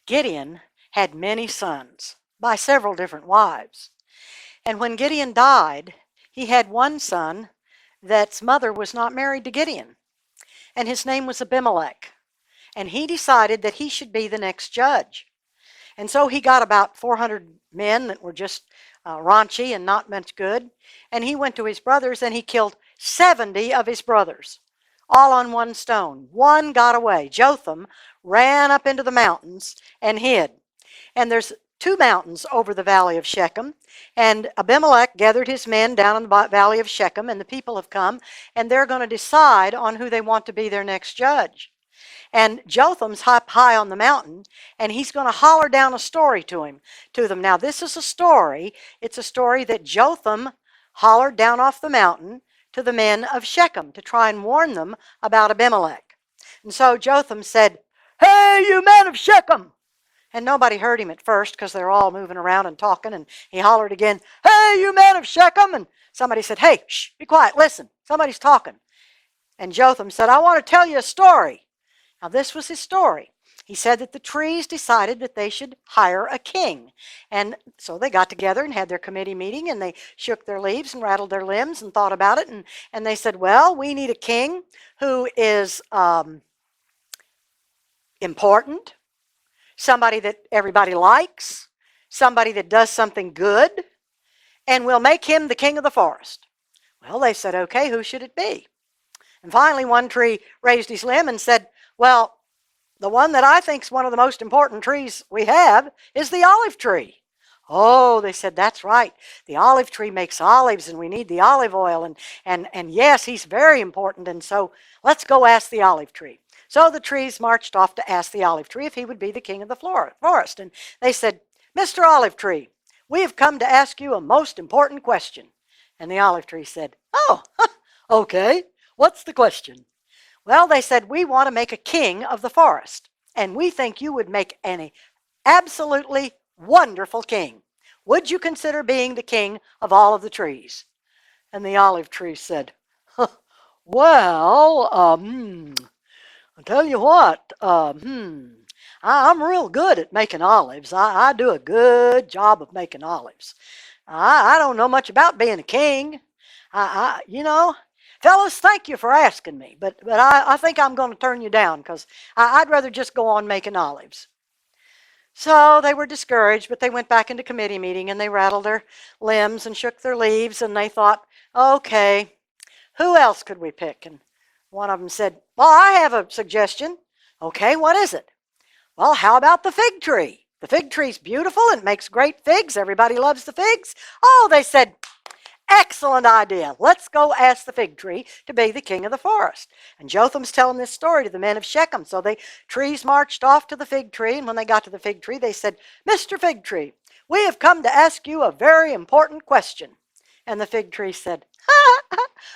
Gideon had many sons by several different wives. And when Gideon died, he had one son that's mother was not married to Gideon, and his name was Abimelech. And he decided that he should be the next judge. And so he got about 400 men that were just raunchy and not much good. And he went to his brothers and he killed 70 of his brothers, all on one stone. One got away. Jotham ran up into the mountains and hid. And there's two mountains over the valley of Shechem. And Abimelech gathered his men down in the valley of Shechem, and the people have come, and they're going to decide on who they want to be their next judge. And Jotham's up high on the mountain, and he's going to holler down a story to them. Now, this is a story. It's a story that Jotham hollered down off the mountain to the men of Shechem to try and warn them about Abimelech. And so Jotham said, "Hey, you men of Shechem!" And nobody heard him at first because they're all moving around and talking. And he hollered again, "Hey, you men of Shechem!" And somebody said, "Hey, shh, be quiet, listen, somebody's talking." And Jotham said, "I want to tell you a story." Now, this was his story. He said that the trees decided that they should hire a king. And so they got together and had their committee meeting, and they shook their leaves and rattled their limbs and thought about it. And they said, well, we need a king who is important, somebody that everybody likes, somebody that does something good, and we'll make him the king of the forest. Well, they said, okay, who should it be? And finally, one tree raised his limb and said, well, the one that I think is one of the most important trees we have is the olive tree. Oh, they said, that's right. The olive tree makes olives, and we need the olive oil. And yes, he's very important, and so let's go ask the olive tree. So the trees marched off to ask the olive tree if he would be the king of the forest. And they said, "Mr. Olive Tree, we have come to ask you a most important question." And the olive tree said, "Oh, okay, what's the question?" Well, they said, "We want to make a king of the forest, and we think you would make an absolutely wonderful king. Would you consider being the king of all of the trees?" And the olive tree said, well, I'll tell you what, I'm real good at making olives. I do a good job of making olives. I don't know much about being a king. Fellas, thank you for asking me, but I think I'm going to turn you down because I'd rather just go on making olives. So they were discouraged, but they went back into committee meeting and they rattled their limbs and shook their leaves, and they thought, okay, who else could we pick? And one of them said, well, I have a suggestion. Okay, what is it? Well, how about the fig tree? The fig tree's beautiful and it makes great figs. Everybody loves the figs. Oh, they said, excellent idea. Let's go ask the fig tree to be the king of the forest. And Jotham's telling this story to the men of Shechem. So the trees marched off to the fig tree, and when they got to the fig tree, they said, "Mr. Fig Tree, we have come to ask you a very important question." And the fig tree said,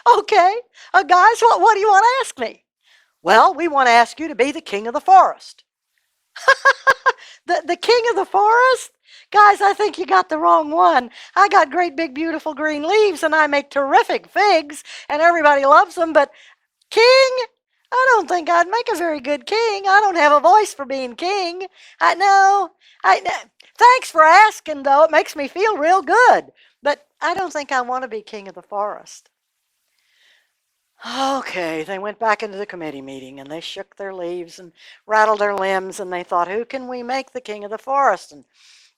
okay, guys, what do you want to ask me? Well, we want to ask you to be the king of the forest. The king of the forest? Guys, I think you got the wrong one. I got great big beautiful green leaves, and I make terrific figs, and everybody loves them, but king? I don't think I'd make a very good king. I don't have a voice for being king. I know. Thanks for asking, though. It makes me feel real good. But I don't think I want to be king of the forest. Okay, they went back into the committee meeting, and they shook their leaves and rattled their limbs, and they thought, who can we make the king of the forest? And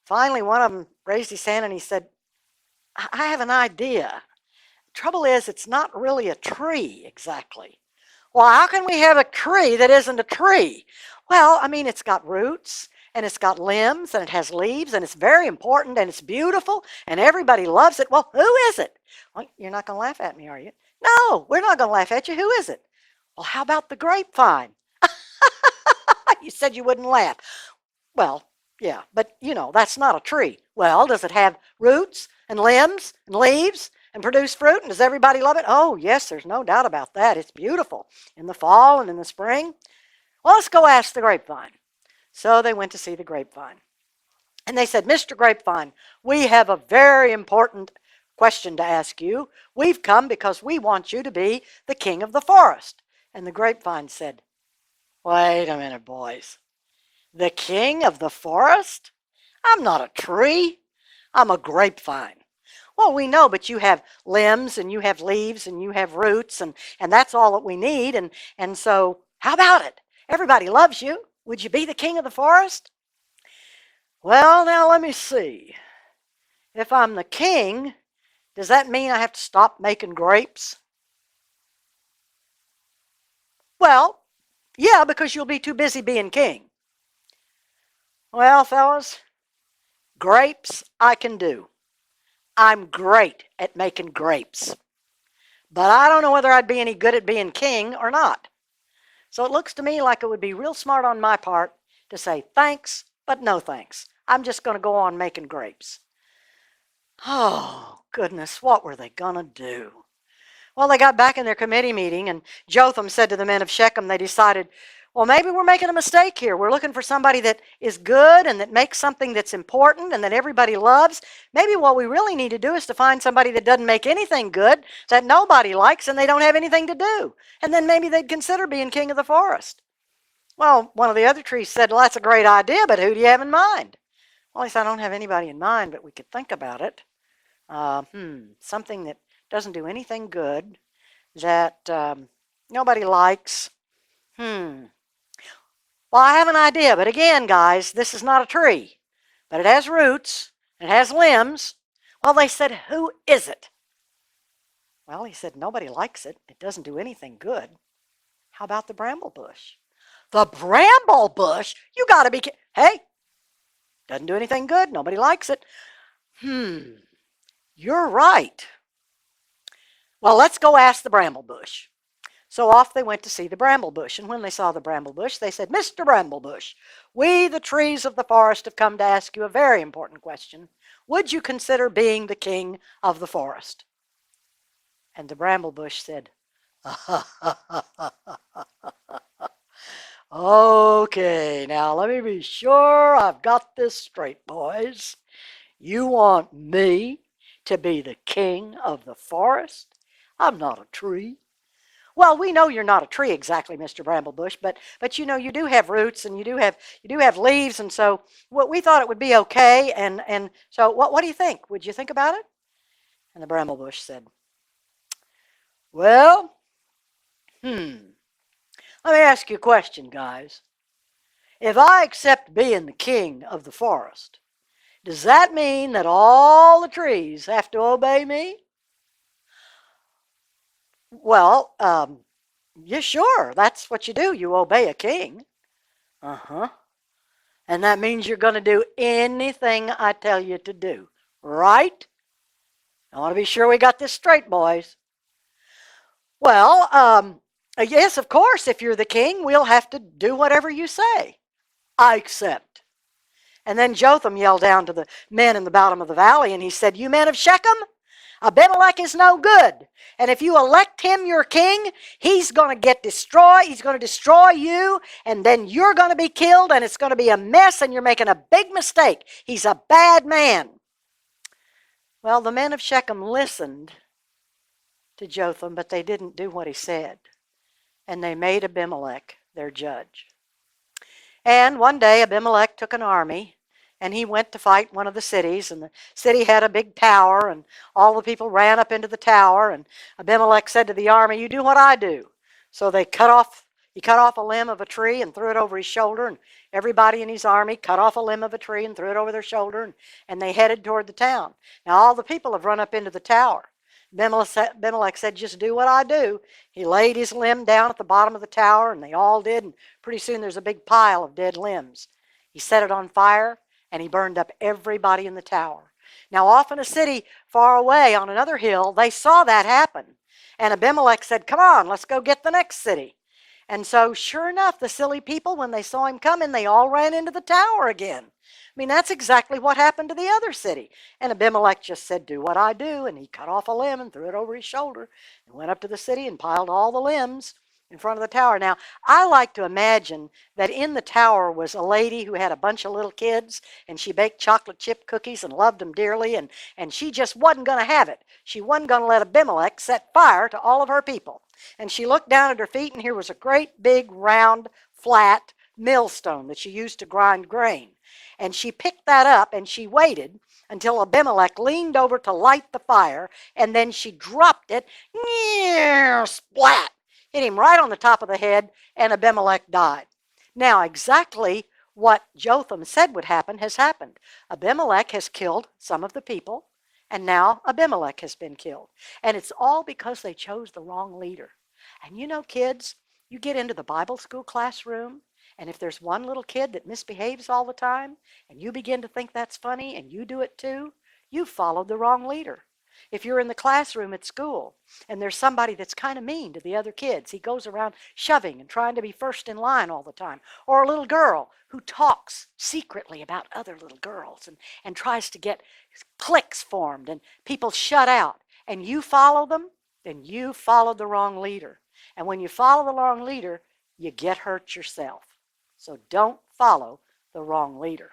finally, one of them raised his hand and he said, I have an idea. Trouble is, it's not really a tree exactly. Well, how can we have a tree that isn't a tree? Well, I mean, it's got roots, and it's got limbs, and it has leaves, and it's very important, and it's beautiful, and everybody loves it. Well, who is it? Well, you're not going to laugh at me, are you? No, we're not going to laugh at you. Who is it? Well, how about the grapevine? You said you wouldn't laugh. Well, yeah, but, that's not a tree. Well, does it have roots and limbs and leaves and produce fruit? And does everybody love it? Oh, yes, there's no doubt about that. It's beautiful in the fall and in the spring. Well, let's go ask the grapevine. So they went to see the grapevine. And they said, Mr. Grapevine, we have a very important question to ask you. We've come because we want you to be the king of the forest. And the grapevine said, wait a minute, boys. The king of the forest? I'm not a tree. I'm a grapevine. Well, we know, but you have limbs and you have leaves and you have roots, and that's all that we need. And so, how about it? Everybody loves you. Would you be the king of the forest? Well, now let me see. If I'm the king, does that mean I have to stop making grapes? Well, yeah, because you'll be too busy being king. Well, fellas, grapes I can do. I'm great at making grapes. But I don't know whether I'd be any good at being king or not. So it looks to me like it would be real smart on my part to say thanks, but no thanks. I'm just going to go on making grapes. Oh, goodness, what were they going to do? Well, they got back in their committee meeting, and Jotham said to the men of Shechem, they decided, well, maybe we're making a mistake here. We're looking for somebody that is good and that makes something that's important and that everybody loves. Maybe what we really need to do is to find somebody that doesn't make anything good, that nobody likes, and they don't have anything to do. And then maybe they'd consider being king of the forest. Well, one of the other trees said, well, that's a great idea, but who do you have in mind? Well, he said, I don't have anybody in mind, but we could think about it. Something that doesn't do anything good, that nobody likes. Well, I have an idea, but again, guys, this is not a tree, but it has roots, it has limbs. Well, they said, who is it? Well, he said, nobody likes it. It doesn't do anything good. How about the bramble bush? The bramble bush? You got to be kidding. Hey, doesn't do anything good. Nobody likes it. You're right. Well, let's go ask the bramble bush. So off they went to see the bramble bush, and when they saw the bramble bush, they said, Mr. Bramble Bush, we, the trees of the forest, have come to ask you a very important question. Would you consider being the king of the forest? And the bramble bush said, okay, now let me be sure I've got this straight, boys. You want me to be the king of the forest? I'm not a tree. Well, we know you're not a tree exactly, Mr. Bramblebush, but you know you do have roots and you do have leaves, and so what we thought it would be okay, and so what do you think? Would you think about it? And the Bramblebush said, well, let me ask you a question, guys. If I accept being the king of the forest, does that mean that all the trees have to obey me? Well, yeah, sure. That's what you do. You obey a king. Uh-huh. And that means you're going to do anything I tell you to do. Right? I want to be sure we got this straight, boys. Well, yes, of course, if you're the king, we'll have to do whatever you say. I accept. And then Jotham yelled down to the men in the bottom of the valley, and he said, you men of Shechem, Abimelech is no good. And if you elect him your king, he's going to get destroyed. He's going to destroy you, and then you're going to be killed, and it's going to be a mess, and you're making a big mistake. He's a bad man. Well, the men of Shechem listened to Jotham, but they didn't do what he said. And they made Abimelech their judge. And one day Abimelech took an army, and he went to fight one of the cities, and the city had a big tower, and all the people ran up into the tower, and Abimelech said to the army, you do what I do. So he cut off a limb of a tree and threw it over his shoulder, and everybody in his army cut off a limb of a tree and threw it over their shoulder, and they headed toward the town. Now all the people have run up into the tower. Abimelech said, just do what I do. He laid his limb down at the bottom of the tower, and they all did, and pretty soon there's a big pile of dead limbs. He set it on fire, and he burned up everybody in the tower. Now off in a city far away on another hill, they saw that happen. And Abimelech said, come on, let's go get the next city. And so sure enough, the silly people, when they saw him coming, they all ran into the tower again. I mean, that's exactly what happened to the other city. And Abimelech just said, do what I do. And he cut off a limb and threw it over his shoulder and went up to the city and piled all the limbs in front of the tower. Now, I like to imagine that in the tower was a lady who had a bunch of little kids, and she baked chocolate chip cookies and loved them dearly, and she just wasn't going to have it. She wasn't going to let Abimelech set fire to all of her people. And she looked down at her feet, and here was a great big round flat millstone that she used to grind grain. And she picked that up and she waited until Abimelech leaned over to light the fire, and then she dropped it, splat, hit him right on the top of the head, and Abimelech died. Now, exactly what Jotham said would happen has happened. Abimelech has killed some of the people, and now Abimelech has been killed. And it's all because they chose the wrong leader. And you know, kids, you get into the Bible school classroom, and if there's one little kid that misbehaves all the time, and you begin to think that's funny and you do it too, you've followed the wrong leader. If you're in the classroom at school and there's somebody that's kind of mean to the other kids, he goes around shoving and trying to be first in line all the time, or a little girl who talks secretly about other little girls and tries to get cliques formed and people shut out, and you follow them, then you followed the wrong leader. And when you follow the wrong leader, you get hurt yourself. So don't follow the wrong leader.